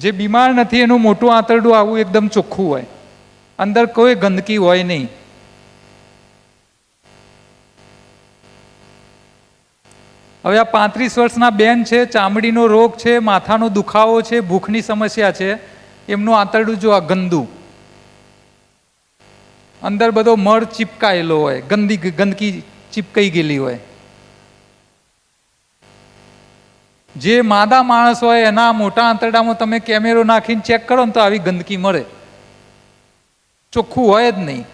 જે બીમાર નથી એનું મોટું આંતરડું આવું એકદમ ચોખ્ખું હોય, અંદર કોઈ ગંદકી હોય નહીં. હવે આ 35 વર્ષના બેન છે, ચામડીનો રોગ છે, માથાનો દુખાવો છે, ભૂખની સમસ્યા છે, એમનું આંતરડું જો આ ગંદુ, અંદર બધો મળ ચીપકાયેલો હોય, ગંદકી ચીપકાઈ ગયેલી હોય. જે માદા માણસ હોય એના મોટા આંતરડામાં તમે કેમેરો નાખીને ચેક કરો ને તો આવી ગંદકી મળે, ચોખ્ખું હોય જ નહીં.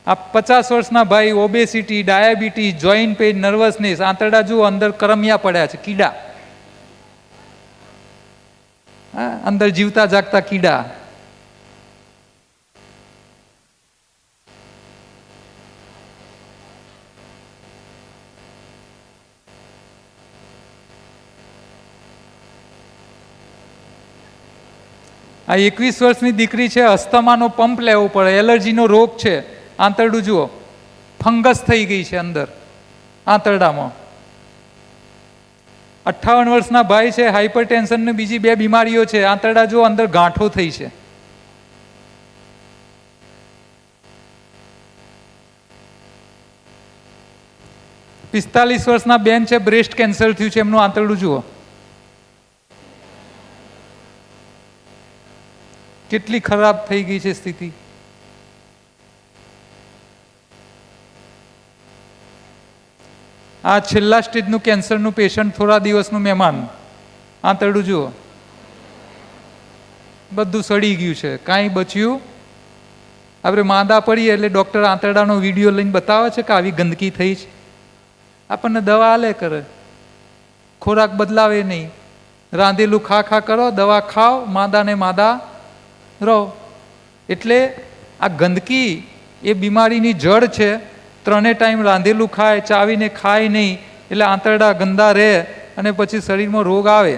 આ 50 વર્ષના ભાઈ, obesity, diabetes, joint pain, nervousness, આંતરડા જુઓ અંદર કરમિયા પડ્યા છે, કીડા, અંદર જીવતા જાગતા કીડા. આ 21 વર્ષની દીકરી છે, અસ્થમાનો પંપ લેવો પડે, એલર્જીનો રોગ છે, આંતરડું જુઓ ફંગસ થઈ ગઈ છે અંદર આંતરડામાં. 58 વર્ષના ભાઈ છે, હાઇપરટેન્શન ને બીજી 2 બીમારીઓ છે, આંતરડા જુઓ અંદર ગાંઠો થઈ છે. પિસ્તાલીસ વર્ષના બેન છે, બ્રેસ્ટ કેન્સર થયું છે, એમનું આંતરડું જુઓ કેટલી ખરાબ થઈ ગઈ છે સ્થિતિ. આ છેલ્લા સ્ટેજનું કેન્સરનું પેશન્ટ, થોડા દિવસનું મહેમાન, આંતરડું જુઓ બધું સડી ગયું છે, કાંઈ બચ્યું. આપણે માંદા પડીએ એટલે ડૉક્ટર આંતરડાનો વિડીયો લઈને બતાવે છે કે આવી ગંદકી થઈ છે, આપણને દવા આલે કરે, ખોરાક બદલાવે નહીં, રાંધેલું ખા ખા કરો, દવા ખાઓ, માદા ને માદા રહો. એટલે આ ગંદકી એ બીમારીની જડ છે. 3 ટાઈમ રાંધેલું ખાય, ચાવીને ખાય નહીં, એટલે આંતરડા ગંદા રહે અને પછી શરીરમાં રોગ આવે.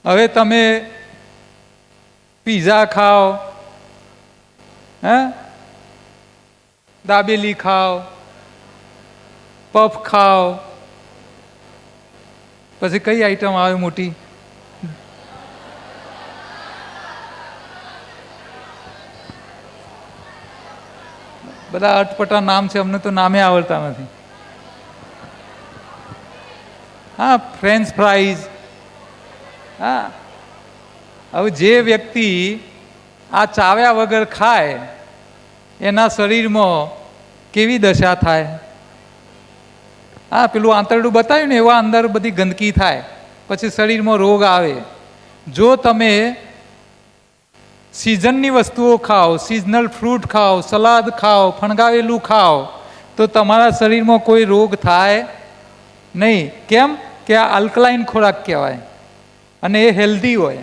હવે તમે પીઝા ખાઓ, દાબેલી ખાઓ, પફ ખાઓ, પછી કઈ આઈટમ આવે મોટી? બધા અટપટા નામ છે, અમને તો નામે આવડતા નથી. હા, ફ્રેન્ચ ફ્રાઈઝ. હા, હવે જે વ્યક્તિ આ ચાવ્યા વગર ખાય એના શરીરમાં કેવી દશા થાય? હા, પેલું આંતરડું બતાવ્યું ને એવા અંદર બધી ગંદકી થાય, પછી શરીરમાં રોગ આવે. જો તમે સિઝનની વસ્તુઓ ખાઓ, સિઝનલ ફ્રૂટ ખાઓ, સલાદ ખાઓ, ફણગાવેલું ખાઓ, તો તમારા શરીરમાં કોઈ રોગ થાય નહીં. કેમ કે આ આલ્કલાઇન ખોરાક કહેવાય અને એ હેલ્ધી હોય.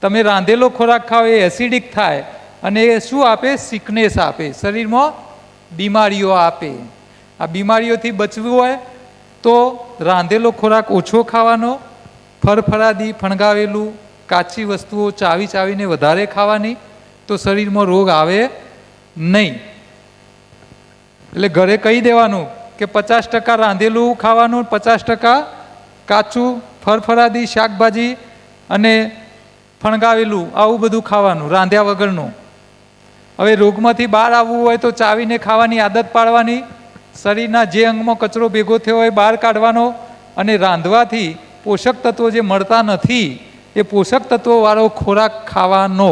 તમે રાંધેલો ખોરાક ખાઓ એ એસિડિક થાય અને એ શું આપે? સિકનેસ આપે, શરીરમાં બીમારીઓ આપે. આ બીમારીઓથી બચવું હોય તો રાંધેલો ખોરાક ઓછો ખાવાનો, ફરફરાદી, ફણગાવેલું, કાચી વસ્તુઓ ચાવીને વધારે ખાવાની, તો શરીરમાં રોગ આવે નહીં. એટલે ઘરે કહી દેવાનું કે 50% રાંધેલું ખાવાનું, 50% કાચું, ફરફરાદી, શાકભાજી અને ફણગાવેલું, આવું બધું ખાવાનું, રાંધ્યા વગરનું. હવે રોગમાંથી બહાર આવવું હોય તો ચાવીને ખાવાની આદત પાડવાની, શરીરના જે અંગમાં કચરો ભેગો થયો હોય બહાર કાઢવાનો, અને રાંધવાથી પોષક તત્વો જે મળતા નથી એ પોષક તત્વોવાળો ખોરાક ખાવાનો.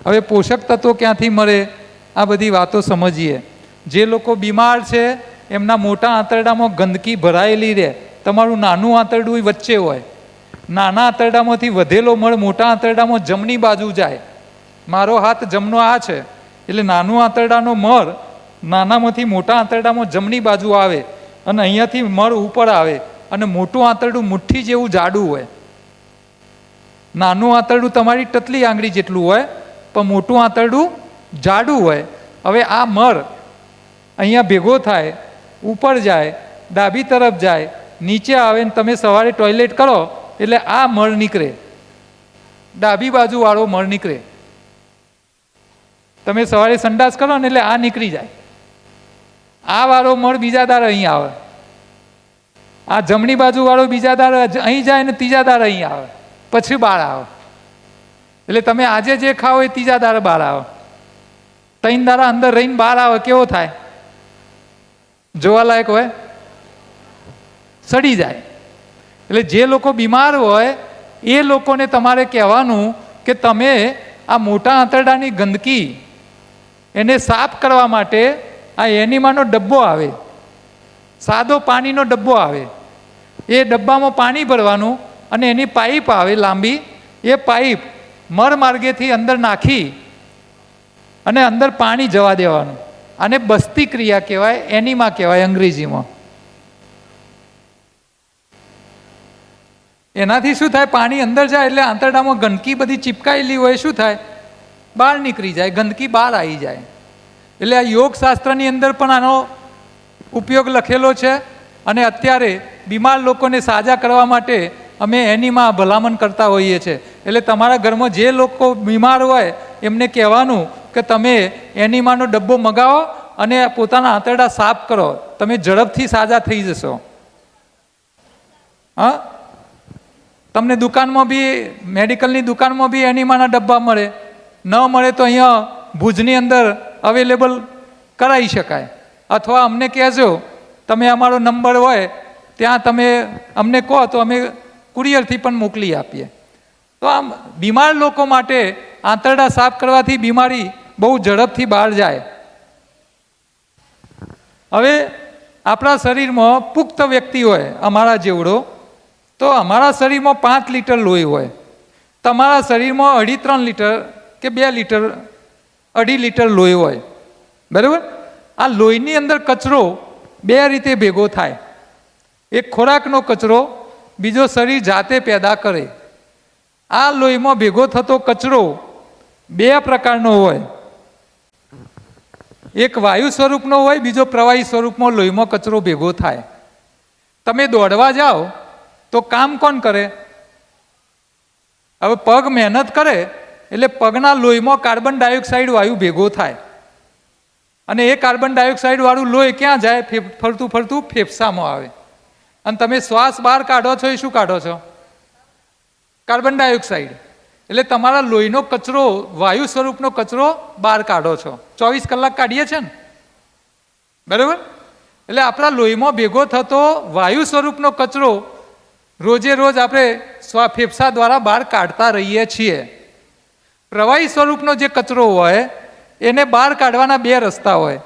હવે પોષક તત્વો ક્યાંથી મળે? આ બધી વાતો સમજીએ. જે લોકો બીમાર છે એમના મોટા આંતરડામાં ગંદકી ભરાયેલી રહે. તમારું નાનું આંતરડું વચ્ચે હોય, નાના આંતરડામાંથી વધેલો મળ મોટા આંતરડામાં જમણી બાજુ જાય. મારો હાથ જમણો આ છે, એટલે નાનું આંતરડાનો મળ નાનામાંથી મોટા આંતરડામાં જમણી બાજુ આવે અને અહીંયાથી મળ ઉપર આવે, અને મોટું આંતરડું મુઠ્ઠી જેવું જાડું હોય. નાનું આંતરડું તમારી ટતલી આંગળી જેટલું હોય, પણ મોટું આંતરડું જાડું હોય. હવે આ મળ અહીંયા ભેગો થાય, ઉપર જાય, ડાબી તરફ જાય, નીચે આવે ને તમે સવારે ટોયલેટ કરો એટલે આ મળ નીકળે, ડાબી બાજુવાળો મળ નીકળે. તમે સવારે સંડાસ કરો ને એટલે આ નીકળી જાય, આ વાળો મળ બીજા દાડે અહીં આવે, આ જમણી બાજુવાળો બીજા દાડે અહીં જાય ને ત્રીજા દાડે અહીં આવે, પછી બહાર આવે. એટલે તમે આજે જે ખાઓ એ ત્રીજા દાડે બહાર આવે. 3 દાડા અંદર રહીને બહાર આવે કેવો થાય? જોવાલાયક હોય? સડી જાય. એટલે જે લોકો બીમાર હોય એ લોકોને તમારે કહેવાનું કે તમે આ મોટા આંતરડાની ગંદકી એને સાફ કરવા માટે આ એનિમાનો ડબ્બો આવે, સાદો પાણીનો ડબ્બો આવે, એ ડબ્બામાં પાણી ભરવાનું અને એની પાઇપ આવે લાંબી, એ પાઇપ મળ માર્ગેથી અંદર નાખી અને અંદર પાણી જવા દેવાનું. આને બસ્તી ક્રિયા કહેવાય, એનિમા કહેવાય અંગ્રેજીમાં. એનાથી શું થાય? પાણી અંદર જાય એટલે આંતરડામાં ગંદકી બધી ચીપકાયેલી હોય શું થાય? બહાર નીકળી જાય, ગંદકી બહાર આવી જાય. એટલે આ યોગશાસ્ત્રની અંદર પણ આનો ઉપયોગ લખેલો છે. અને અત્યારે બીમાર લોકોને સાજા કરવા માટે અમે એનીમાં ભલામણ કરતા હોઈએ છીએ. એટલે તમારા ઘરમાં જે લોકો બીમાર હોય એમને કહેવાનું કે તમે એનીમાનો ડબ્બો મગાવો અને પોતાના આંતરડા સાફ કરો, તમે ઝડપથી સાજા થઈ જશો. હા, તમને દુકાનમાં બી, મેડિકલની દુકાનમાં બી એનીમાના ડબ્બા મળે. ન મળે તો અહીંયા ભુજની અંદર અવેલેબલ કરાવી શકાય. અથવા અમને કહેજો, તમે અમારો નંબર હોય ત્યાં તમે અમને કહો તો અમે કુરિયરથી પણ મોકલી આપીએ. તો આમ બીમાર લોકો માટે આંતરડા સાફ કરવાથી બીમારી બહુ ઝડપથી બહાર જાય. હવે આપણા શરીરમાં પુખ્ત વ્યક્તિ હોય અમારા જેવડો, તો અમારા શરીરમાં 5 લીટર લોહી હોય, તમારા શરીરમાં 2.5-3 લીટર કે 2 લીટર 2.5 લીટર લોહી હોય, બરાબર? આ લોહીની અંદર કચરો 2 રીતે ભેગો થાય. એક ખોરાકનો કચરો, બીજો શરીર જાતે પેદા કરે. આ લોહીમાં ભેગો થતો કચરો 2 પ્રકારનો હોય, એક વાયુ સ્વરૂપનો હોય, બીજો પ્રવાહી સ્વરૂપમાં લોહીમાં કચરો ભેગો થાય. તમે દોડવા જાઓ તો કામ કોણ કરે? હવે પગ મહેનત કરે એટલે પગના લોહીમાં કાર્બન ડાયોક્સાઇડ વાયુ ભેગો થાય અને એ કાર્બન ડાયોક્સાઇડ વાળું લોહી ક્યાં જાય? ફરતું ફરતું ફેફસામાં આવે. અને તમે શ્વાસ બહાર કાઢો છો એ શું કાઢો છો? Carbon dioxide. એટલે તમારા લોહીનો કચરો, વાયુ સ્વરૂપનો કચરો બહાર કાઢો છો. 24 કલાક કાઢીએ છીએ ને, બરાબર? એટલે આપણા લોહીમાં ભેગો થતો વાયુ સ્વરૂપનો કચરો રોજે રોજ આપણે ફેફસા દ્વારા બહાર કાઢતા રહીએ છીએ. પ્રવાહી સ્વરૂપનો જે કચરો હોય એને બહાર કાઢવાના 2 રસ્તા હોય.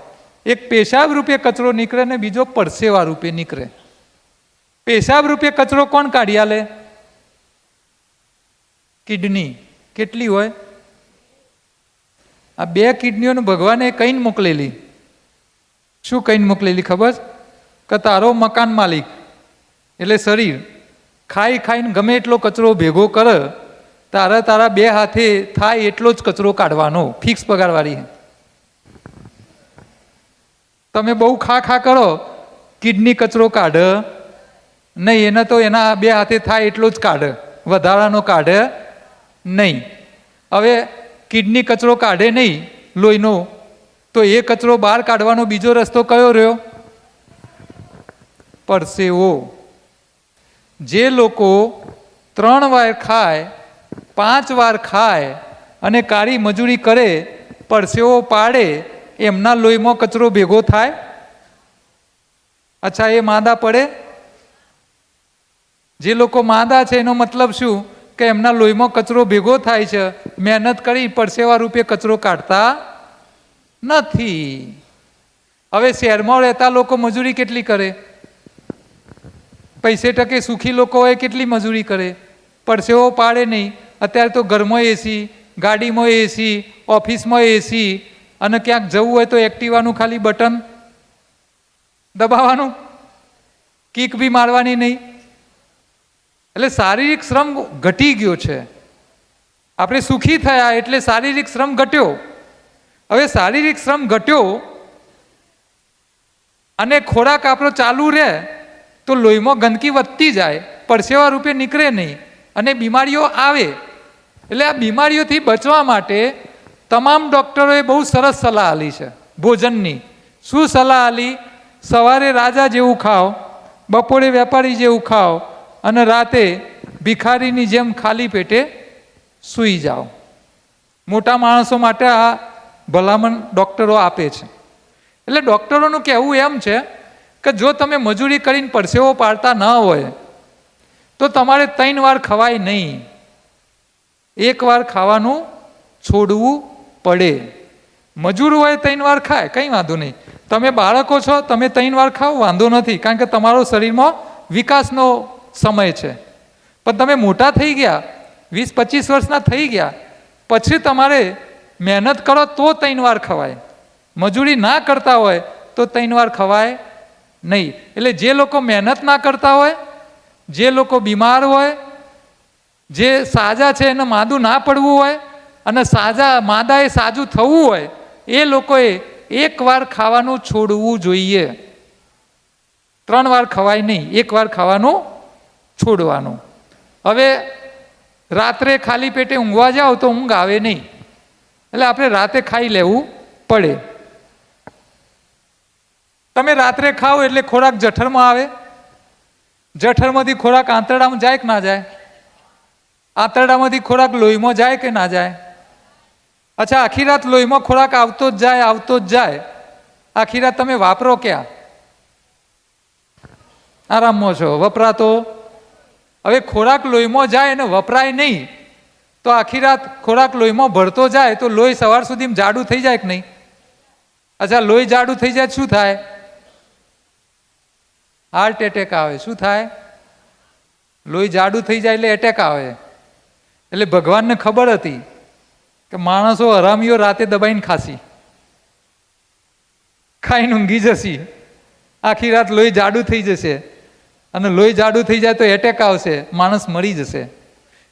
એક પેશાબ રૂપે કચરો નીકળે ને બીજો પરસેવા રૂપે નીકળે. પેશાબ રૂપે કચરો કોણ કાઢી આલે? કિડની. કેટલી હોય? આ 2 કિડનીઓને ભગવાને કઈને મોકલેલી? શું કઈને મોકલેલી ખબર? કે તારો મકાન માલિક એટલે શરીર ખાઈ ખાઈને ગમે એટલો કચરો ભેગો કરે, તારા 2 હાથે થાય એટલો જ કચરો કાઢવાનો, ફિક્સ પગારવાળી. તમે બહુ ખા કરો, કિડની કચરો કાઢે નહીં, એને તો એના 2 હાથે થાય એટલો જ કાઢે, વધારાનો કાઢે નહીં. હવે કિડની કચરો કાઢે નહીં લોહીનો, તો એ કચરો બહાર કાઢવાનો બીજો રસ્તો કયો રહ્યો? પરસેવો. જે લોકો 3 વાર ખાય, 5 વાર ખાય અને કાળી મજૂરી કરે, પરસેવો પાડે, એમના લોહીમાં કચરો ભેગો થાય? અચ્છા, એ માંદા પડે? જે લોકો માંદા છે એનો મતલબ શું? કે એમના લોહીમાં કચરો ભેગો થાય છે, મહેનત કરી પરસેવા રૂપે કચરો કાઢતા નથી. હવે શહેરમાં રહેતા લોકો મજૂરી કેટલી કરે? પૈસે ટકે સુખી લોકો હોય કેટલી મજૂરી કરે? પરસેવો પાડે નહીં. અત્યારે તો ઘરમાં એસી, ગાડીમાં એસી, ઓફિસમાં એસી, અને ક્યાંક જવું હોય તો એક્ટિવાનું ખાલી બટન દબાવવાનું, કિક બી મારવાની નહીં. એટલે શારીરિક શ્રમ ઘટી ગયો છે. આપણે સુખી થયા એટલે શારીરિક શ્રમ ઘટ્યો. હવે શારીરિક શ્રમ ઘટ્યો અને ખોરાક આપણો ચાલુ રહે તો લોહીમાં ગંદકી વધતી જાય, પરસેવા રૂપે નીકળે નહીં અને બીમારીઓ આવે. એટલે આ બીમારીઓથી બચવા માટે તમામ ડૉક્ટરોએ બહુ સરસ સલાહ આપી છે ભોજનની. શું સલાહ આપી? સવારે રાજા જેવું ખાઓ, બપોરે વેપારી જેવું ખાઓ અને રાતે ભિખારીની જેમ ખાલી પેટે સૂઈ જાઓ. મોટા માણસો માટે આ ભલામણ ડૉક્ટરો આપે છે. એટલે ડૉક્ટરોનું કહેવું એમ છે કે જો તમે મજૂરી કરીને પરસેવો પાડતા ન હોય તો તમારે 3 વાર ખવાય નહીં, 1 વાર ખાવાનું છોડવું પડે. મજૂર હોય 3 વાર ખાય કંઈ વાંધો નહીં. તમે બાળકો છો, તમે 3 વાર ખાઓ વાંધો નથી, કારણ કે તમારો શરીરમાં વિકાસનો સમય છે. પણ તમે મોટા થઈ ગયા, 20-25 વર્ષના થઈ ગયા પછી તમારે મહેનત કરો તો 3 વાર ખવાય. મજૂરી ના કરતા હોય તો 3 વાર ખવાય નહીં. એટલે જે લોકો મહેનત ના કરતા હોય, જે લોકો બીમાર હોય, જે સાજા છે એને માદું ના પડવું હોય અને માદાએ સાજું થવું હોય, એ લોકોએ 1 વાર ખાવાનું છોડવું જોઈએ. 3 વાર ખવાય નહીં, 1 વાર ખાવાનું છોડવાનું. હવે રાત્રે ખાલી પેટે ઊંઘવા જાઓ તો ઊંઘ આવે નહીં, એટલે આપણે રાતે ખાઈ લેવું પડે. તમે રાત્રે ખાઓ એટલે ખોરાક જઠરમાં આવે, જઠરમાંથી ખોરાક આંતરડામાં જાય કે ના જાય? આંતરડામાંથી ખોરાક લોહીમાં જાય કે ના જાય? અચ્છા, આખી રાત લોહીમાં ખોરાક આવતો જ જાય, આવતો જ જાય. આખી રાત તમે વાપરો ક્યાં? આરામમાં છો, વપરાતો. હવે ખોરાક લોહીમાં જાય અને વપરાય નહીં તો આખી રાત ખોરાક લોહીમાં ભરતો જાય તો લોહી સવાર સુધીમાં જાડું થઈ જાય કે નહીં? અચ્છા, લોહી જાડું થઈ જાય શું થાય? હાર્ટ એટેક આવે. શું થાય? લોહી જાડું થઈ જાય એટલે એટેક આવે. એટલે ભગવાનને ખબર હતી કે માણસો હરામીઓ રાતે દબાઈને ખાસી, ખાઈને ઊંઘી જશે, આખી રાત લોહી જાડું થઈ જશે અને લોહી જાડું થઈ જાય તો એટેક આવશે, માણસ મરી જશે.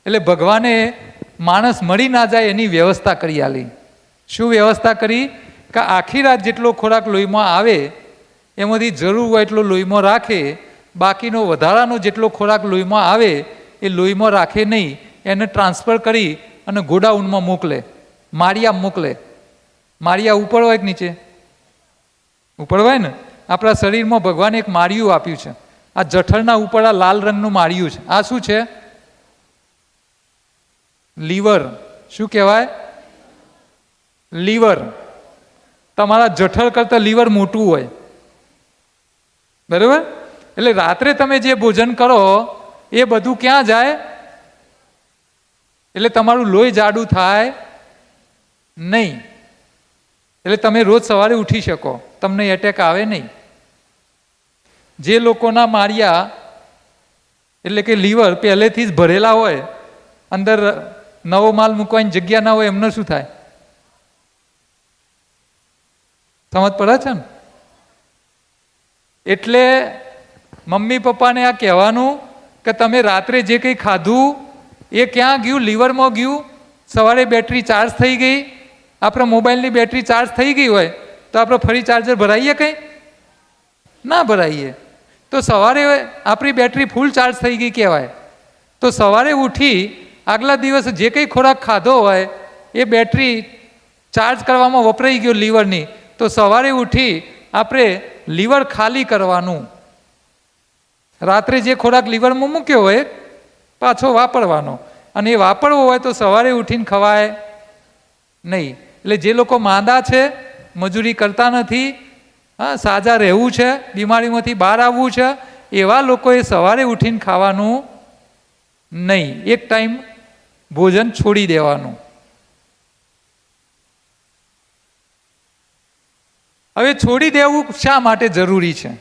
એટલે ભગવાને માણસ મરી ના જાય એની વ્યવસ્થા કરી આલી. શું વ્યવસ્થા કરી? કે આખી રાત જેટલો ખોરાક લોહીમાં આવે એમાંથી જરૂર હોય એટલો લોહીમાં રાખે, બાકીનો વધારાનો જેટલો ખોરાક લોહીમાં આવે એ લોહીમાં રાખે નહીં, એને ટ્રાન્સફર કરી અને ગોડાઉનમાં મોકલે, માળિયા મોકલે. માળિયા ઉપર હોય કે નીચે? ઉપર હોય ને. આપણા શરીરમાં ભગવાને એક માળિયું આપ્યું છે. આ જઠરના ઉપર આ લાલ રંગનું માળિયું છે. આ શું છે? લીવર. શું કહેવાય? લીવર. તમારા જઠર કરતાં લીવર મોટું હોય, બરાબર? એટલે રાત્રે તમે જે ભોજન કરો એ બધું ક્યાં જાય? એટલે તમારું લોહી જાડું થાય નહીં, એટલે તમે રોજ સવારે ઉઠી શકો, તમને એટેક આવે નહીં. જે લોકોના માળિયા એટલે કે લીવર પહેલેથી જ ભરેલા હોય, અંદર નવો માલ મૂકવાની જગ્યા ના હોય, એમને શું થાય? સમજ પડે છે ને? એટલે મમ્મી પપ્પાને આ કહેવાનું કે તમે રાત્રે જે કંઈ ખાધું એ ક્યાં ગયું? લીવરમાં ગયું. સવારે બેટરી ચાર્જ થઈ ગઈ. આપણે મોબાઈલની બેટરી ચાર્જ થઈ ગઈ હોય તો આપણે ફરી ચાર્જર ભરાઈએ? કંઈ ના ભરાઈએ. તો સવારે આપણી બેટરી ફૂલ ચાર્જ થઈ ગઈ કહેવાય. તો સવારે ઉઠી આગલા દિવસે જે કંઈ ખોરાક ખાધો હોય એ બેટરી ચાર્જ કરવામાં વપરાઈ ગયો લીવરની, તો સવારે ઉઠી આપણે લીવર ખાલી કરવાનું. રાત્રે જે ખોરાક લીવરમાં મૂક્યો હોય પાછો વાપરવાનો, અને એ વાપરવો હોય તો સવારે ઉઠીને ખવાય નહીં. એટલે જે લોકો માંદા છે, મજૂરી કરતા નથી, હા, સાજા રહેવું છે, બીમારીમાંથી બહાર આવવું છે, એવા લોકોએ સવારે ઉઠીને ખાવાનું નહીં. એક ટાઈમ ભોજન છોડી દેવાનું. હવે છોડી દેવું શા માટે જરૂરી છે?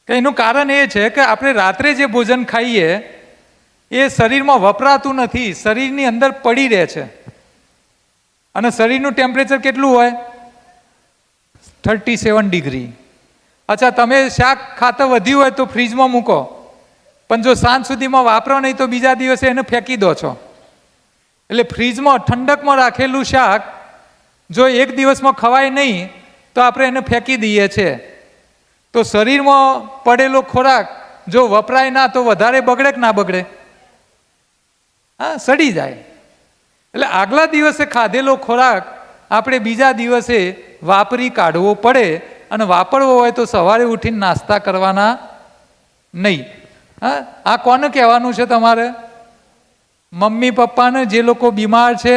કે એનું કારણ એ છે કે આપણે રાત્રે જે ભોજન ખાઈએ એ શરીરમાં વપરાતું નથી, શરીરની અંદર પડી રહે છે. અને શરીરનું ટેમ્પરેચર કેટલું હોય? 37 ડિગ્રી. અચ્છા, તમે શાક ખાતા વધ્યું હોય તો ફ્રીજમાં મૂકો, પણ જો સાંજ સુધીમાં વાપરો નહીં તો બીજા દિવસે એને ફેંકી દો છો. એટલે ફ્રીજમાં ઠંડકમાં રાખેલું શાક જો એક દિવસમાં ખવાય નહીં તો આપણે એને ફેંકી દઈએ છીએ. તો શરીરમાં પડેલો ખોરાક જો વપરાય ના તો વધારે બગડે કે ના બગડે? હા, સડી જાય. એટલે આગલા દિવસે ખાધેલો ખોરાક આપણે બીજા દિવસે વાપરી કાઢવો પડે, અને વાપરવો હોય તો સવારે ઉઠીને નાસ્તા કરવાના નહીં. હા, આ કોને કહેવાનું છે તમારે? મમ્મી પપ્પાને, જે લોકો બીમાર છે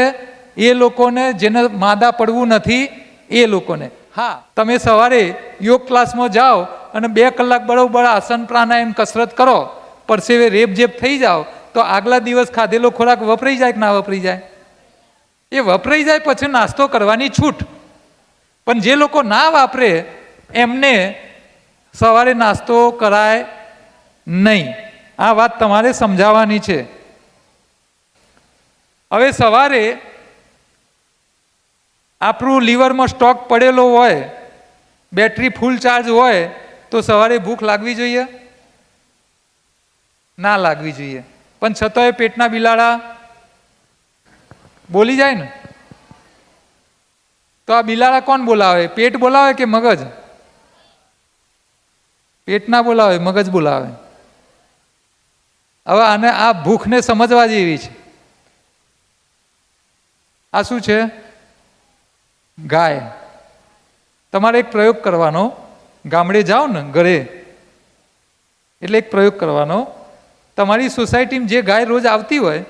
એ લોકોને, જેને માદા પડવું નથી એ લોકોને. હા, તમે સવારે યોગ ક્લાસમાં જાઓ અને 2 કલાક બરોબર આસન પ્રાણાયામ કસરત કરો, પરસેવે રેપઝેપ થઈ જાઓ, તો આગલા દિવસ ખાધેલો ખોરાક વપરાઈ જાય કે ના વપરાઈ જાય? એ વપરાઈ જાય પછી નાસ્તો કરવાની છૂટ. પણ જે લોકો ના વાપરે એમને સવારે નાસ્તો કરાય નહીં. આ વાત તમારે સમજાવવાની છે. હવે સવારે આપણું લીવરમાં સ્ટોક પડેલો હોય, બેટરી ફૂલ ચાર્જ હોય, તો સવારે ભૂખ લાગવી જોઈએ? ના લાગવી જોઈએ. પણ છતાંય પેટના બિલાડા બોલી જાય ને. તો આ બિલાડા કોણ બોલાવે? પેટ બોલાવે કે મગજ? પેટ ના બોલાવે, મગજ બોલાવે. હવે આને, આ ભૂખને સમજવા જેવી છે. આ શું છે? ગાય. તમારે એક પ્રયોગ કરવાનો. ગામડે જાઓ ને ઘરે, એટલે એક પ્રયોગ કરવાનો. તમારી સોસાયટીમાં જે ગાય રોજ આવતી હોય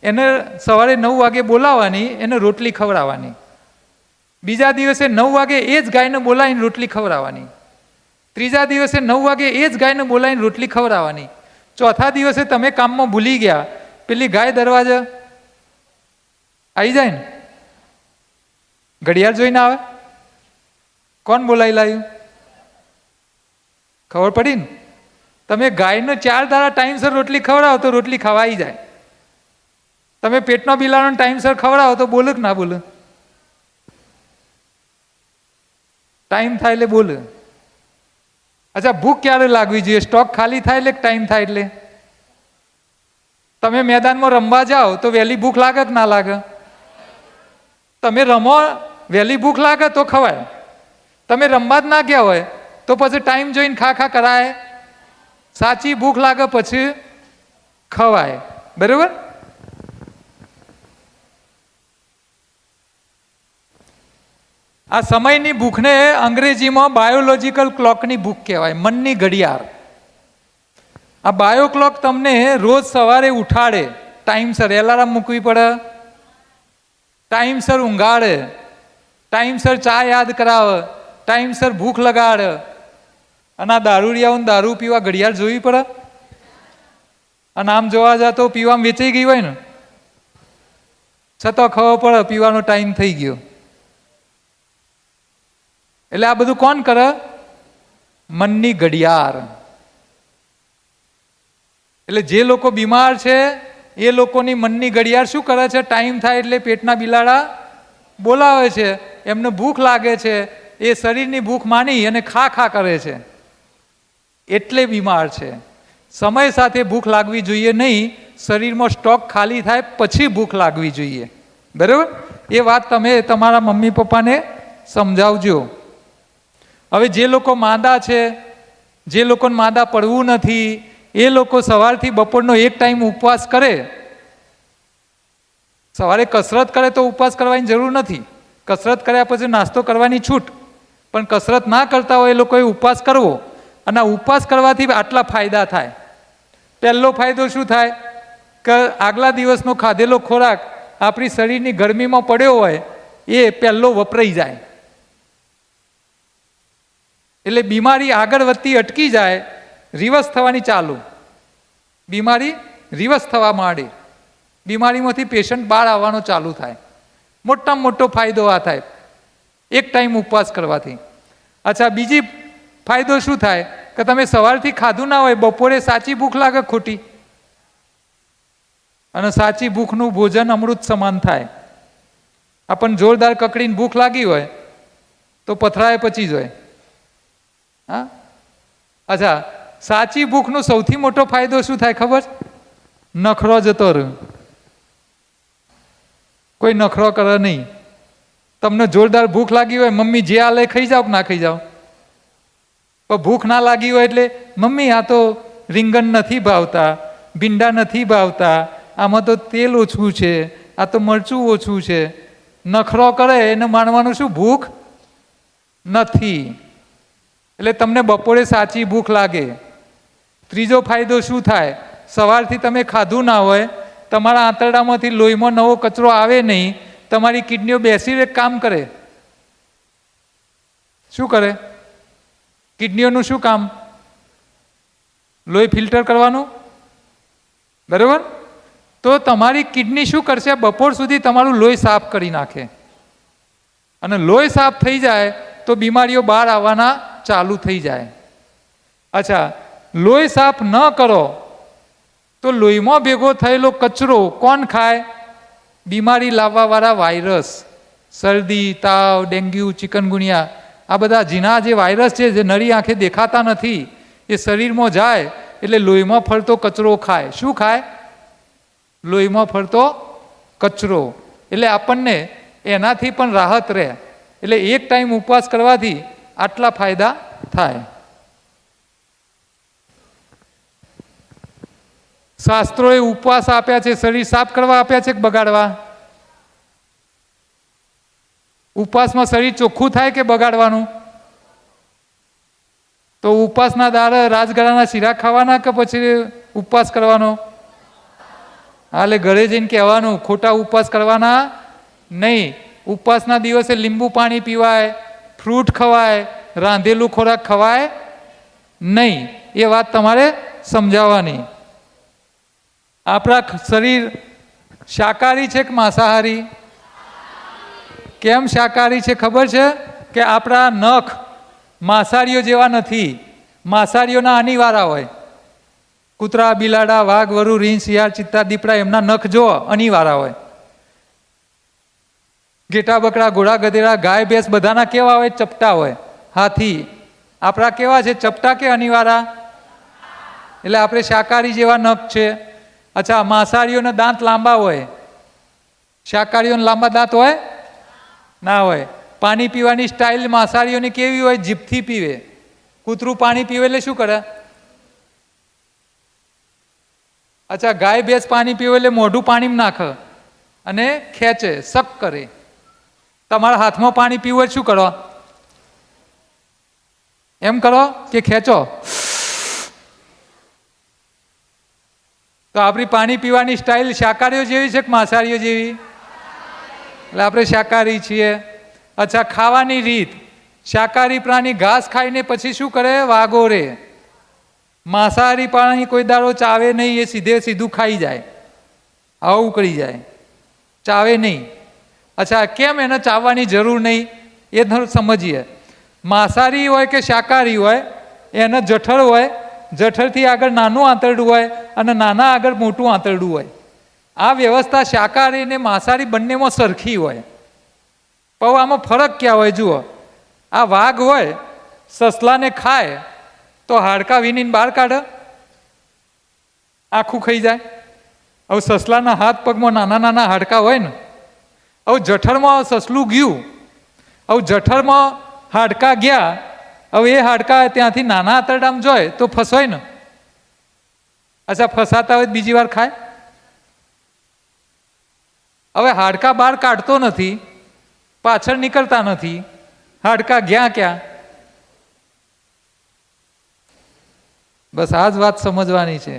એને સવારે 9 વાગે બોલાવવાની, એને રોટલી ખવડાવવાની. બીજા દિવસે 9 વાગે એ જ ગાયને બોલાવીને રોટલી ખવડાવવાની. ત્રીજા દિવસે 9 વાગે એ જ ગાયને બોલાવીને રોટલી ખવડાવવાની. ચોથા દિવસે તમે કામમાં ભૂલી ગયા, પેલી ગાય દરવાજા આવી જાય ને, ઘડિયાળ જોઈને આવે, કોણ બોલાવી લાવ્યું? ખબર પડી ને? તમે ગાયને 4 દાડા ટાઈમસર રોટલી ખવડાવો તો રોટલી ખવાઈ જાય. તમે પેટનો બિલાડોને ટાઈમસર ખવડાવો તો બોલે કે ના બોલે? ટાઈમ થાય એટલે બોલે. અચ્છા, ભૂખ ક્યારે લાગવી જોઈએ? સ્ટોક ખાલી થાય એટલે ટાઈમ થાય એટલે? તમે મેદાનમાં રમવા જાઓ તો વહેલી ભૂખ લાગે કે ના લાગે? તમે રમો, વહેલી ભૂખ લાગે તો ખવાય. તમે રમવા જ ના ગયા હોય તો પછી ટાઈમ જોઈને ખા કરાય? સાચી ભૂખ લાગે પછી ખવાય. બરાબર? આ સમયની ભૂખને અંગ્રેજીમાં બાયોલોજીકલ ક્લોકની ભૂખ કહેવાય, મનની ઘડિયાળ. આ બાયો ક્લોક તમને રોજ સવારે ઉઠાડે, ટાઈમસર એલાર્મ મૂકવી પડે, ટાઈમસર ઊંઘાડે, ટાઈમસર ચા યાદ કરાવે, ટાઈમસર ભૂખ લગાડે. અને આ દારૂડિયાઓને દારૂ પીવા ઘડિયાળ જોવી પડે? અને આમ જોવા જાય તો પીવામાં વેચાઈ ગઈ હોય ને, છતાં ખબર પડે પીવાનો ટાઈમ થઈ ગયો. એટલે આ બધું કોણ કરે? મનની ઘડિયાળ. એટલે જે લોકો બીમાર છે એ લોકોની મનની ઘડિયાળ શું કરે છે? ટાઈમ થાય એટલે પેટના બિલાડા બોલાવે છે, એમને ભૂખ લાગે છે, એ શરીરની ભૂખ માની અને ખા કરે છે, એટલે બીમાર છે. સમય સાથે ભૂખ લાગવી જોઈએ નહીં. શરીરમાં સ્ટોક ખાલી થાય પછી ભૂખ લાગવી જોઈએ. બરાબર? એ વાત તમે તમારા મમ્મી પપ્પાને સમજાવજો. હવે જે લોકો માંદા છે, જે લોકોને માંદા પડવું નથી, એ લોકો સવારથી બપોરનો એક ટાઈમ ઉપવાસ કરે. સવારે કસરત કરે તો ઉપવાસ કરવાની જરૂર નથી. કસરત કર્યા પછી નાસ્તો કરવાની છૂટ. પણ કસરત ના કરતા હોય એ લોકોએ ઉપવાસ કરવો. અને આ ઉપવાસ કરવાથી આટલા ફાયદા થાય. પહેલો ફાયદો શું થાય? કે આગલા દિવસનો ખાધેલો ખોરાક આપણી શરીરની ગરમીમાં પડ્યો હોય એ પહેલો વપરાઈ જાય. એટલે બીમારી આગળ વધતી અટકી જાય, રિવર્સ થવાની ચાલુ. બીમારી રિવર્સ થવા માંડે, બીમારીમાંથી પેશન્ટ બહાર આવવાનો ચાલુ થાય. મોટામાં મોટો ફાયદો આ થાય એક ટાઈમ ઉપવાસ કરવાથી. અચ્છા, બીજી ફાયદો શું થાય? કે તમે સવારથી ખાધું ના હોય, બપોરે સાચી ભૂખ લાગે ખોટી, અને સાચી ભૂખનું ભોજન અમૃત સમાન થાય. આપણને જોરદાર કકડીને ભૂખ લાગી હોય તો પથરાએ પચી જાય. હા, અચ્છા, સાચી ભૂખનો સૌથી મોટો ફાયદો શું થાય ખબર? નખરો જતો રહે. કોઈ નખરો કરે નહીં. તમને જોરદાર ભૂખ લાગી હોય, મમ્મી જે આલે ખાઈ જાઓ કે ના ખાઈ જાઓ? પણ ભૂખ ના લાગી હોય એટલે મમ્મી આ તો રીંગણ નથી ભાવતા, ભીંડા નથી ભાવતા, આમાં તો તેલ ઓછું છે, આ તો મરચું ઓછું છે, નખરો કરે એને માનવાનું શું ભૂખ નથી. એટલે તમને બપોરે સાચી ભૂખ લાગે. ત્રીજો ફાયદો શું થાય? સવારથી તમે ખાધું ના હોય, તમારા આંતરડામાંથી લોહીમાં નવો કચરો આવે નહીં, તમારી કિડનીઓ બેસી કામ કરે. શું કરે? કિડનીઓનું શું કામ? લોહી ફિલ્ટર કરવાનું, બરાબર? તો તમારી કિડની શું કરશે? બપોર સુધી તમારું લોહી સાફ કરી નાખે. અને લોહી સાફ થઈ જાય તો બીમારીઓ બહાર આવવાના ચાલુ થઈ જાય. અચ્છા, લોહી સાફ ન કરો તો લોહીમાં ભેગો થયેલો કચરો કોણ ખાય? બીમારી લાવવાવાળા વાયરસ, શરદી, તાવ, ડેન્ગ્યુ, ચિકનગુનિયા, આ બધા ઝીણા જે વાયરસ છે જે નરી આંખે દેખાતા નથી, એ શરીરમાં જાય એટલે લોહીમાં ફરતો કચરો ખાય. શું ખાય? લોહીમાં ફરતો કચરો. એટલે આપણને એનાથી પણ રાહત રહે. એટલે એક ટાઈમ ઉપવાસ કરવાથી આટલા ફાયદા થાય. શાસ્ત્રોએ ઉપવાસ આપ્યા છે શરીર સાફ કરવા આપ્યા છે કે બગાડવા? ઉપવાસમાં શરીર ચોખ્ખું થાય કે બગાડવાનું? તો ઉપવાસના દાડે રાજગરાના શીરા ખાવાના કે પછી ઉપવાસ કરવાનો? હાલે ઘરે જઈને કહેવાનું ખોટા ઉપવાસ કરવાના નહીં. ઉપવાસના દિવસે લીંબુ પાણી પીવાય, ફ્રૂટ ખવાય, રાંધેલું ખોરાક ખવાય નહીં. એ વાત તમારે સમજાવવાની. આપણા શરીર શાકાહારી છે કે માંસાહારી? કેમ શાકાહારી છે ખબર છે? કે આપણા નખ માંસાહારીઓ જેવા નથી. માંસાહારીઓના અનિવારા હોય. કૂતરા, બિલાડા, વાઘ, વરુ, રીંછ, શિયાળ, ચિત્તા, દીપડા, એમના નખ જો અનિવારા હોય. ઘેટા, બકરા, ઘોડા, ગધેડા, ગાય, ભેંસ બધાના કેવા હોય? ચપટા હોય. હાથી. આપણા કેવા છે? ચપટા કે અનિવારા? એટલે આપણે શાકાહારી જેવા નખ છે. અચ્છા, માંસાહારીઓના દાંત લાંબા હોય, શાકાહારીઓના લાંબા દાંત હોય ના હોય. પાણી પીવાની સ્ટાઇલ માંસાહારીઓની કેવી હોય? જીભથી પીવે. કૂતરું પાણી પીવે એટલે શું કરે? અચ્છા, ગાય ભેંસ પાણી પીવે એટલે મોઢું પાણીમાં નાખે અને ખેંચે, સક કરે. તમારા હાથમાં પાણી પીવું એટલે શું કરો? એમ કરો કે ખેંચો? તો આપણી પાણી પીવાની સ્ટાઇલ શાકાહારીઓ જેવી છે કે માંસાહારીઓ જેવી? એટલે આપણે શાકાહારી છીએ. અચ્છા, ખાવાની રીત. શાકાહારી પ્રાણી ઘાસ ખાઈને પછી શું કરે? વાગો રે. માંસાહારી પ્રાણી કોઈ દાડો ચાવે નહીં, એ સીધે સીધું ખાઈ જાય, આવું કરી જાય, ચાવે નહીં. અચ્છા, કેમ એને ચાવવાની જરૂર નહીં એ સમજીએ. માંસાહારી હોય કે શાકાહારી હોય, એને જઠર હોય, જઠરથી આગળ નાનું આંતરડું હોય અને નાના આગળ મોટું આંતરડું હોય. આ વ્યવસ્થા શાકાહારી અને માંસાહારી બંનેમાં સરખી હોય. પણ આમાં ફરક ક્યાં હોય? જુઓ, આ વાઘ હોય, સસલાને ખાય તો હાડકા વીણીને બહાર કાઢે, આખું ખાઈ જાય. હવે સસલાના હાથ પગમાં નાના નાના હાડકા હોય ને, હવે જઠરમાં સસલું ગયું, હવે જઠરમાં હાડકા ગયા, હવે એ હાડકા ત્યાંથી નાના આંતરડામાં જોય તો ફસાય ને. અચ્છા, ફસાતા હોય બીજી વાર ખાય? હવે હાડકા બહાર કાઢતો નથી, પાછળ નીકળતા નથી, હાડકા ગયા ક્યાં? બસ આ જ વાત સમજવાની છે.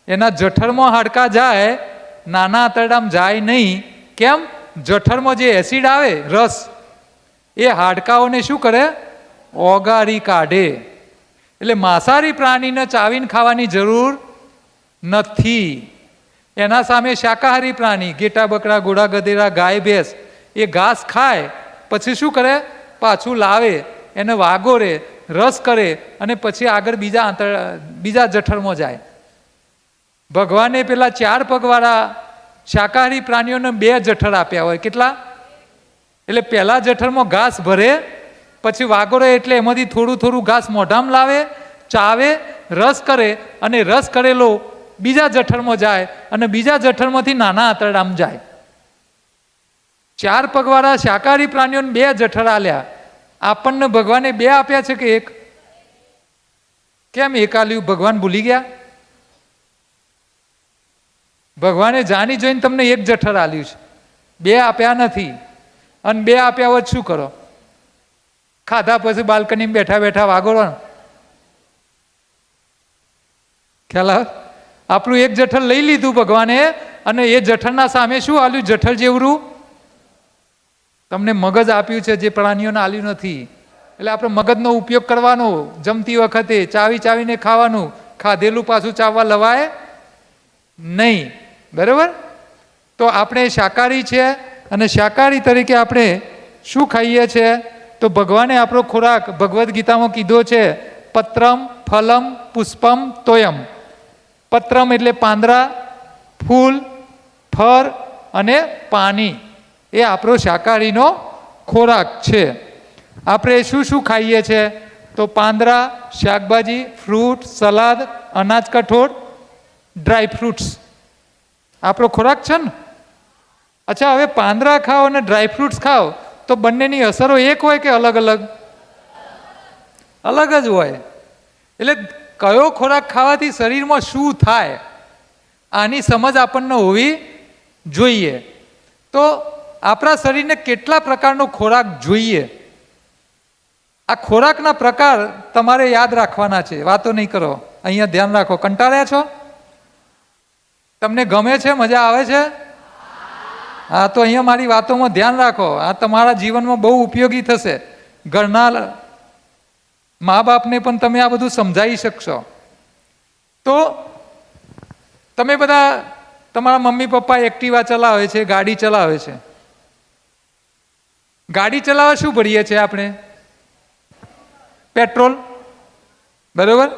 એના જઠરમાં હાડકા જાય, નાના આંતરડામાં જાય નહીં. કેમ? જઠરમાં જે એસિડ આવે, રસ, એ હાડકાઓને શું કરે? ઓગાળી કાઢે. એટલે માંસાહારી પ્રાણીને ચાવીને ખાવાની જરૂર નથી. એના સામે શાકાહારી પ્રાણી, ઘેટા, બકરા, ઘોડા, ગધેડા, ગાય, ભેંસ, એ ઘાસ ખાય પછી શું કરે? પાછું લાવે, એને વાગો રે, રસ કરે અને પછી આગળ બીજા જઠરમાં જાય. ભગવાને પેલા 4 પગવાળા શાકાહારી પ્રાણીઓને 2 જઠર આપ્યા હોય. કેટલા? એટલે પહેલા જઠરમાં ઘાસ ભરે, પછી વાગો રે એટલે એમાંથી થોડું થોડું ઘાસ મોઢામાં લાવે, ચાવે, રસ કરે અને રસ કરેલો બીજા જઠરમાં જાય અને બીજા જઠરમાંથી નાના આંતરડામાં જાય. 4 પગવાળા શાકાહારી પ્રાણીઓને 2 જઠર આલ્યા. આપણને ભગવાને 2 આપ્યા છે કે 1? કેમ એક આલ્યું? ભગવાન ભૂલી ગયા? ભગવાને જાણી જોઈને તમને એક જઠર આલ્યું છે, બે આપ્યા નથી. અને બે આપ્યા હોત શું કરો? ખાધા પછી બાલ્કની બેઠા બેઠા વાગોરો. ખ્યાલ આવે? આપણું એક જઠર લઈ લીધું ભગવાને, અને એ જઠરના સામે શું આલ્યું? જઠર જેવડું તમને મગજ આપ્યું છે, જે પ્રાણીઓને આલ્યું નથી. એટલે આપણે મગજનો ઉપયોગ કરવાનો. જમતી વખતે ચાવી ચાવીને ખાવાનું. ખાધેલું પાછું ચાવવા લવાય નહીં. બરાબર? તો આપણે શાકાહારી છે, અને શાકાહારી તરીકે આપણે શું ખાઈએ છીએ? તો ભગવાને આપણો ખોરાક ભગવદ્ ગીતામાં કીધો છે, પત્રમ ફલમ પુષ્પમ તોયમ. પત્રમ એટલે પાંદડા, ફૂલ, ફળ અને પાણી. એ આપણો શાકાહારીનો ખોરાક છે. આપણે શું શું ખાઈએ છીએ? તો પાંદડા, શાકભાજી, ફ્રૂટ, સલાદ, અનાજ, કઠોળ, ડ્રાય ફ્રૂટ્સ આપણો ખોરાક છે ને. અચ્છા, હવે પાંદડા ખાઓ અને ડ્રાય ફ્રૂટ્સ ખાઓ તો બંનેની અસરો એક હોય કે અલગ અલગ? અલગ જ હોય. એટલે કયો ખોરાક ખાવાથી શરીરમાં શું થાય, આની સમજ આપણને હોવી જોઈએ. તો આપણા શરીરને કેટલા પ્રકારનો ખોરાક જોઈએ? આ ખોરાકના પ્રકાર તમારે યાદ રાખવાના છે. વાતો નહીં કરો, અહીંયા ધ્યાન રાખો. કંટાળ્યા છો? તમને ગમે છે? મજા આવે છે? હા, તો અહીંયા મારી વાતોમાં ધ્યાન રાખો. આ તમારા જીવનમાં બહુ ઉપયોગી થશે. ઘરના મા બાપને પણ તમે આ બધું સમજાવી શકશો. તો તમે બધા, તમારા મમ્મી પપ્પા એક્ટિવા ચલાવે છે, ગાડી ચલાવે છે. ગાડી ચલાવવા શું ભરીએ છીએ આપણે? પેટ્રોલ. બરોબર?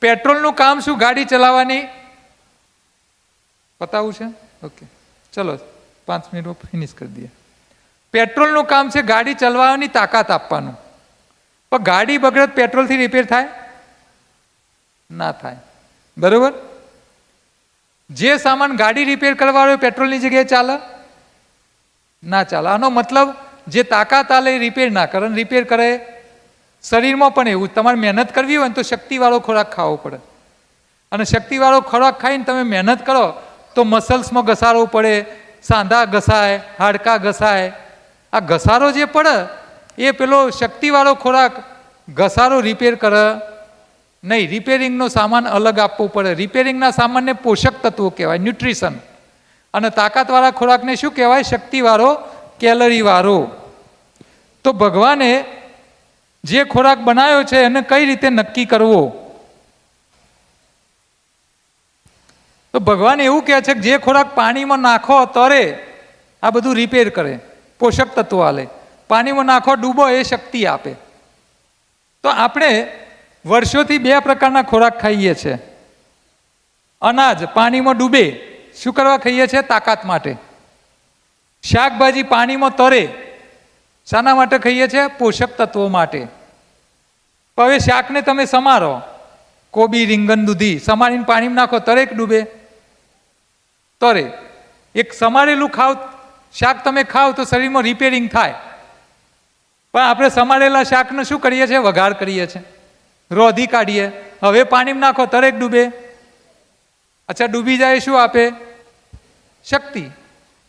પેટ્રોલનું કામ શું? ગાડી ચલાવવાની. પતાવું છે? ઓકે, ચલો 5 મિનિટમાં ફિનિશ કરી દઈએ. પેટ્રોલનું કામ છે ગાડી ચલાવવાની તાકાત આપવાનું. પણ ગાડી બગડે પેટ્રોલથી રિપેર થાય? ના થાય. બરોબર? જે સામાન ગાડી રિપેર કરવાનો પેટ્રોલની જગ્યાએ ચાલે? ના ચાલે. આનો મતલબ જે તાકાત આલે રિપેર ના કરે, રિપેર કરે. શરીરમાં પણ એવું. તમારે મહેનત કરવી હોય ને તો શક્તિવાળો ખોરાક ખાવો પડે. અને શક્તિવાળો ખોરાક ખાઈને તમે મહેનત કરો તો મસલ્સમાં ઘસારો પડે, સાંધા ઘસાય, હાડકા ઘસાય. આ ઘસારો જે પડે એ પેલો શક્તિવાળો ખોરાક ઘસારો રિપેર કરે નહીં. રિપેરિંગનો સામાન અલગ આપવો પડે. રિપેરિંગના સામાનને પોષક તત્વો કહેવાય, ન્યુટ્રિશન. અને તાકાતવાળા ખોરાકને શું કહેવાય? શક્તિવાળો, કેલરીવાળો. તો ભગવાને જે ખોરાક બનાવ્યો છે એને કઈ રીતે નક્કી કરવો? તો ભગવાન એવું કહે છે કે જે ખોરાક પાણીમાં નાખો તરે આ બધું રિપેર કરે, પોષક તત્વો આલે. પાણીમાં નાખો ડૂબો એ શક્તિ આપે. તો આપણે વર્ષોથી 2 પ્રકારના ખોરાક ખાઈએ છીએ. અનાજ પાણીમાં ડૂબે, શું કરવા ખાઈએ છીએ? તાકાત માટે. શાકભાજી પાણીમાં તરે, શાના માટે ખાઈએ છીએ? પોષક તત્વો માટે. હવે શાકને તમે સમારો, કોબી, રીંગણ, દૂધી સમારીને પાણીમાં નાખો તરે કે ડૂબે? તરે. એક સમારેલું ખાવ શાક તમે ખાવ તો શરીરમાં રિપેરિંગ થાય. પણ આપણે સમારેલા શાકને શું કરીએ છીએ? વઘાર કરીએ છીએ, રોધી કાઢીએ. હવે પાણીમાં નાખો તરે કે ડૂબે? અચ્છા, ડૂબી જાય શું આપે? શક્તિ.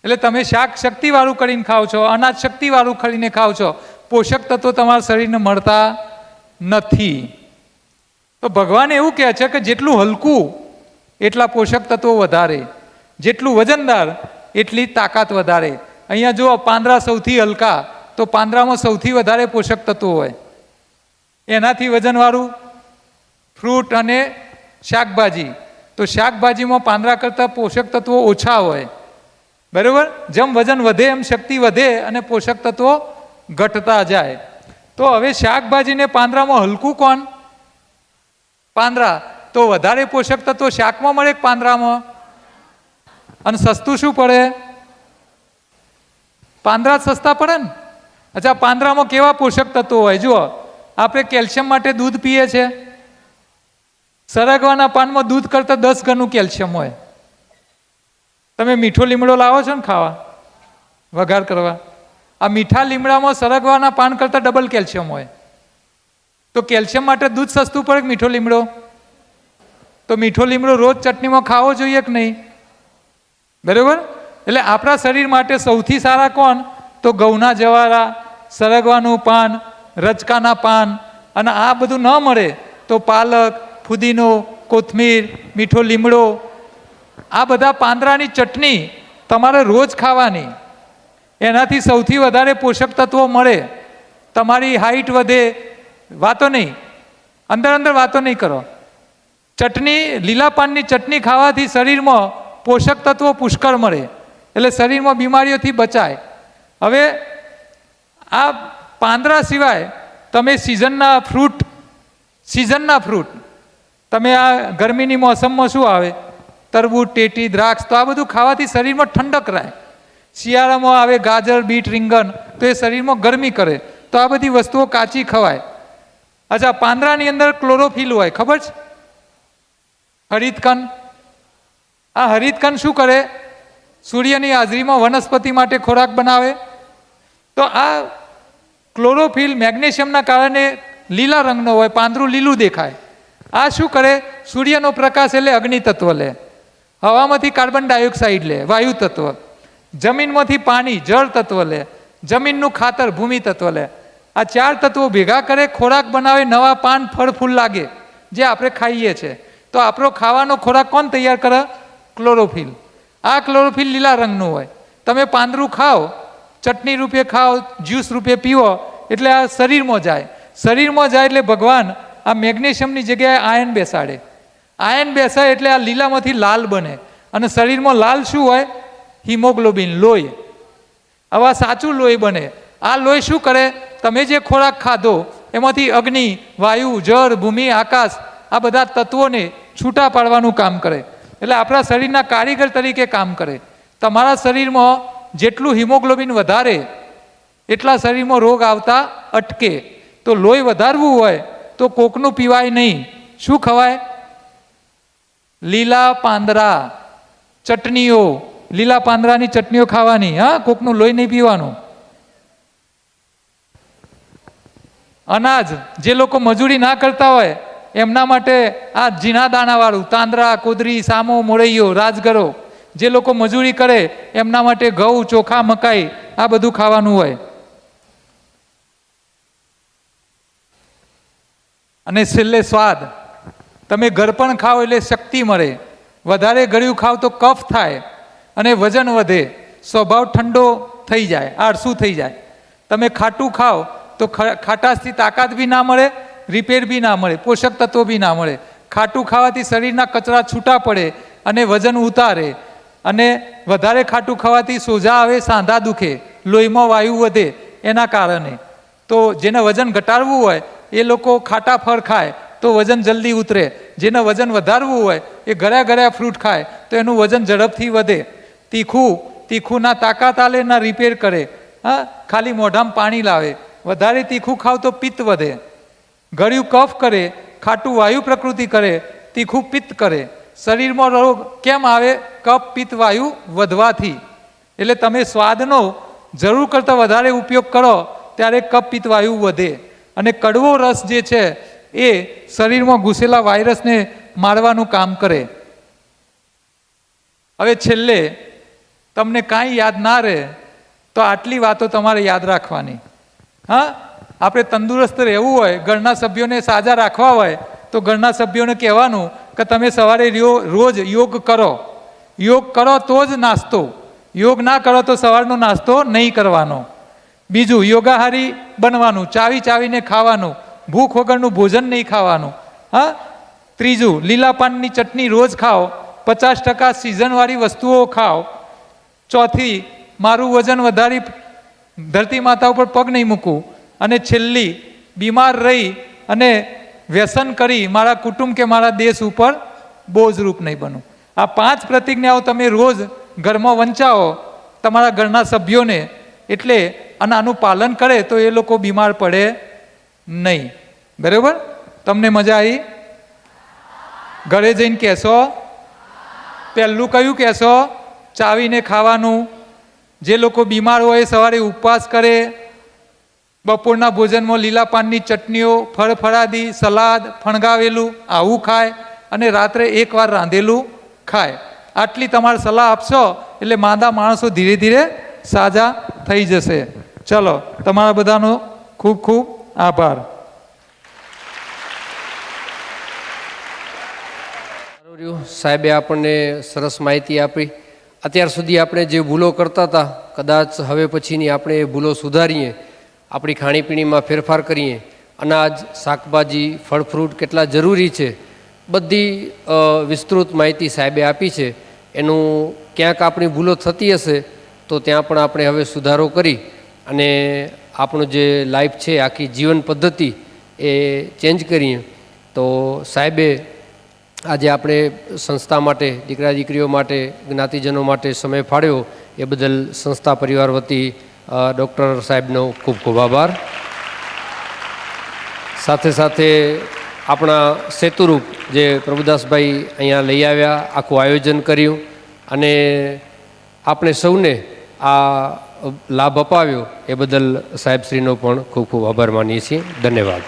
એટલે તમે શાક શક્તિવાળું કરીને ખાઓ છો, અનાજ શક્તિવાળું કરીને ખાઓ છો, પોષક તત્વો તમારા શરીરને મળતા નથી. તો ભગવાન એવું કહે છે કે જેટલું હલકું એટલા પોષક તત્વો વધારે, જેટલું વજનદાર એટલી તાકાત વધારે. અહીંયા જુઓ, પાંદડા સૌથી હલકા, તો પાંદડામાં સૌથી વધારે પોષક તત્વો હોય. એનાથી વજનવાળું ફ્રૂટ અને શાકભાજી, તો શાકભાજીમાં પાંદડા કરતાં પોષક તત્વો ઓછા હોય. બરાબર? જેમ વજન વધે એમ શક્તિ વધે અને પોષક તત્વો ઘટતા જાય. તો હવે શાકભાજીને પાંદડામાં હલકું કોણ? પાંદડા. તો વધારે પોષક તત્વો શાકમાં મળે કે પાંદડામાં? અને સસ્તું શું પડે? પાંદડા જ સસ્તા પડે ને. અચ્છા, પાંદડામાં કેવા પોષક તત્વો હોય? જુઓ, આપણે કેલ્શિયમ માટે દૂધ પીએ છીએ. સરગવાના પાનમાં દૂધ કરતાં 10 ગણું કેલ્શિયમ હોય. તમે મીઠો લીમડો લાવો છો ને ખાવા, વઘાર કરવા, આ મીઠા લીમડામાં સરગવાના પાન કરતાં ડબલ કેલ્શિયમ હોય. તો કેલ્શિયમ માટે દૂધ સસ્તું પડે કે મીઠો લીમડો? તો મીઠો લીમડો રોજ ચટણીમાં ખાવો જોઈએ કે નહીં? બરાબર. એટલે આપણા શરીર માટે સૌથી સારા કોણ? તો ઘઉંના જવારા, સરગવાનું પાન, રચકાના પાન. અને આ બધું ન મળે તો પાલક, ફુદીનો, કોથમીર, મીઠો લીમડો, આ બધા પાંદડાની ચટણી તમારે રોજ ખાવાની. એનાથી સૌથી વધારે પોષક તત્વો મળે. તમારી હાઈટ વધે. વાતો નહીં, અંદર વાતો નહીં કરો. ચટણી, લીલા પાનની ચટણી ખાવાથી શરીરમાં પોષક તત્વો પુષ્કળ મળે, એટલે શરીરમાં બીમારીઓથી બચાય. હવે આ પાંદડા સિવાય તમે સિઝનના ફ્રૂટ તમે આ ગરમીની મોસમમાં શું આવે? તરબૂચ, ટેટી, દ્રાક્ષ. તો આ બધું ખાવાથી શરીરમાં ઠંડક રહે. શિયાળામાં આવે ગાજર, બીટ, રીંગણ, તો એ શરીરમાં ગરમી કરે. તો આ બધી વસ્તુઓ કાચી ખવાય. અચ્છા, પાંદડાની અંદર ક્લોરોફિલ હોય, ખબર છે? હરિતકણ. આ હરિતકણ શું કરે? સૂર્યની હાજરીમાં વનસ્પતિ માટે ખોરાક બનાવે. તો આ ક્લોરોફિલ મેગ્નેશિયમના કારણે લીલા રંગનો હોય, પાંદડું લીલું દેખાય. આ શું કરે? સૂર્યનો પ્રકાશ એટલે અગ્નિ તત્વ લે, હવામાંથી કાર્બન ડાયોક્સાઇડ લે, વાયુ તત્વ, જમીનમાંથી પાણી, જળ તત્વ લે, જમીનનું ખાતર, ભૂમિ તત્વ લે. આ 4 તત્વો ભેગા કરે, ખોરાક બનાવે, નવા પાન, ફળ, ફૂલ લાગે, જે આપણે ખાઈએ છીએ. તો આપણો ખાવાનો ખોરાક કોણ તૈયાર કરે? ક્લોરોફિલ. આ ક્લોરોફિલ લીલા રંગનું હોય. તમે પાંદડું ખાઓ, ચટણી રૂપે ખાઓ, જ્યુસ રૂપે પીવો, એટલે આ શરીરમાં જાય. શરીરમાં જાય એટલે ભગવાન આ મેગ્નેશિયમની જગ્યાએ આયન બેસાડે. આયન બેસાય એટલે આ લીલામાંથી લાલ બને. અને શરીરમાં લાલ શું હોય? હિમોગ્લોબિન, લોહી. હવે આ સાચું લોહી બને. આ લોહી શું કરે? તમે જે ખોરાક ખાધો એમાંથી અગ્નિ, વાયુ, જળ, ભૂમિ, આકાશ, આ બધા તત્વોને છૂટા પાડવાનું કામ કરે. એટલે આપણા શરીરના કારીગર તરીકે કામ કરે. તમારા શરીરમાં જેટલું હિમોગ્લોબિન વધારે એટલા શરીરમાં રોગ આવતા અટકે. તો લોહી વધારવું હોય તો કોકનું પીવાય નહીં. શું ખવાય? લીલા પાંદડા, ચટણીઓ, લીલા પાંદડાની ચટણીઓ ખાવાની. હા, કોકનું લોહી નહીં પીવાનું. અનાજ, જે લોકો મજૂરી ના કરતા હોય એમના માટે આ ઝીણા દાણાવાળું, તાંદરા, કોદરી, સામો, મોરૈયો, રાજગરો, જે લોકો મજૂરી કરે એમના માટે ઘઉં, ચોખા, મકાઈ, આ બધું ખાવાનું હોય. અને છેલ્લે સ્વાદ. તમે ગળપણ ખાઓ એટલે શક્તિ મળે. વધારે ગળ્યું ખાવ તો કફ થાય અને વજન વધે, સ્વભાવ ઠંડો થઈ જાય, આળસું થઈ જાય. તમે ખાટું ખાઓ તો ખાટાશથી તાકાત બી ના મળે, રિપેર બી ના મળે, પોષક તત્વો બી ના મળે. ખાટું ખાવાથી શરીરના કચરા છૂટા પડે અને વજન ઉતારે. અને વધારે ખાટું ખાવાથી સોજા આવે, સાંધા દુખે, લોહીમાં વાયુ વધે એના કારણે. તો જેને વજન ઘટાડવું હોય એ લોકો ખાટા ફળ ખાય તો વજન જલ્દી ઉતરે. જેને વજન વધારવું હોય એ ગળ્યા ફ્રૂટ ખાય તો એનું વજન ઝડપથી વધે. તીખું ના તાકાત આલે, ના રિપેર કરે. હા, ખાલી મોઢામાં પાણી લાવે. વધારે તીખું ખાવ તો પિત્ત વધે. ગળ્યું કફ કરે, ખાટું વાયુ પ્રકૃતિ કરે, તીખું પિત્ત કરે. શરીરમાં રોગ કેમ આવે? કફ, પિત્ત, વાયુ વધવાથી. એટલે તમે સ્વાદનો જરૂર કરતાં વધારે ઉપયોગ કરો ત્યારે કફ, પિત્ત, વાયુ વધે. અને કડવો રસ જે છે એ શરીરમાં ઘૂસેલા વાયરસને મારવાનું કામ કરે. હવે છેલ્લે તમને કાંઈ યાદ ના રહે તો આટલી વાતો તમારે યાદ રાખવાની. હા, આપણે તંદુરસ્ત રહેવું હોય, ઘરના સભ્યોને સાજા રાખવા હોય તો ઘરના સભ્યોને કહેવાનું કે તમે સવારે રોજ યોગ કરો. યોગ કરો તો જ નાસ્તો. યોગ ના કરો તો સવારનો નાસ્તો નહીં કરવાનો. બીજું, યોગાહારી બનવાનું, ચાવીને ખાવાનું, ભૂખ વગરનું ભોજન નહીં ખાવાનું. હા. ત્રીજું, લીલા પાનની ચટણી રોજ ખાઓ, 50% સિઝનવાળી વસ્તુઓ ખાઓ. ચોથી, મારું વજન વધારી ધરતી માતા ઉપર પગ નહીં મૂકવું. અને છેલ્લી, બીમાર રહી અને વ્યસન કરી મારા કુટુંબ કે મારા દેશ ઉપર બોજરૂપ નહીં બનવું. આ 5 પ્રતિજ્ઞાઓ તમે રોજ ઘરમાં વંચાવો તમારા ઘરના સભ્યોને, એટલે અને આનું પાલન કરે તો એ લોકો બીમાર પડે નહીં. બરાબર? તમને મજા આવી? ઘરે જઈને કહેશો? પહેલું કયું કહેશો? ચાવીને ખાવાનું. જે લોકો બીમાર હોય સવારે ઉપવાસ કરે, બપોરના ભોજનમાં લીલા પાનની ચટણીઓ, ફળફળાદી, સલાદ, ફણગાવેલું આવું ખાય અને રાત્રે એકવાર રાંધેલું ખાય. આટલી તમારે સલાહ આપશો એટલે માંદા માણસો ધીરે ધીરે સાજા થઈ જશે. ચલો, તમારા બધાનો ખૂબ ખૂબ આભાર. સાહેબે આપણને સરસ માહિતી આપી. અત્યાર સુધી આપણે જે ભૂલો કરતા હતા, કદાચ હવે પછીની આપણે એ ભૂલો સુધારીએ, આપણી ખાણીપીણીમાં ફેરફાર કરીએ. અનાજ, શાકભાજી, ફળ ફ્રૂટ કેટલા જરૂરી છે, બધી વિસ્તૃત માહિતી સાહેબે આપી છે. એનું ક્યાંક આપણી ભૂલો થતી હશે તો ત્યાં પણ આપણે હવે સુધારો કરી અને આપણું જે લાઈફ છે, આખી જીવન પદ્ધતિ એ ચેન્જ કરીએ. તો સાહેબે આજે આપણે સંસ્થા માટે, દીકરા દીકરીઓ માટે, જ્ઞાતિજનો માટે સમય ફાળ્યો એ બદલ સંસ્થા પરિવાર વતી ડૉક્ટર સાહેબનો ખૂબ ખૂબ આભાર. સાથે સાથે આપણા સેતુરૂપ જે પ્રભુદાસભાઈ અહીંયા લઈ આવ્યા, આખું આયોજન કર્યું અને આપણે સૌને આ લાભ અપાવ્યો એ બદલ સાહેબશ્રીનો પણ ખૂબ ખૂબ આભાર માનીએ છીએ. ધન્યવાદ.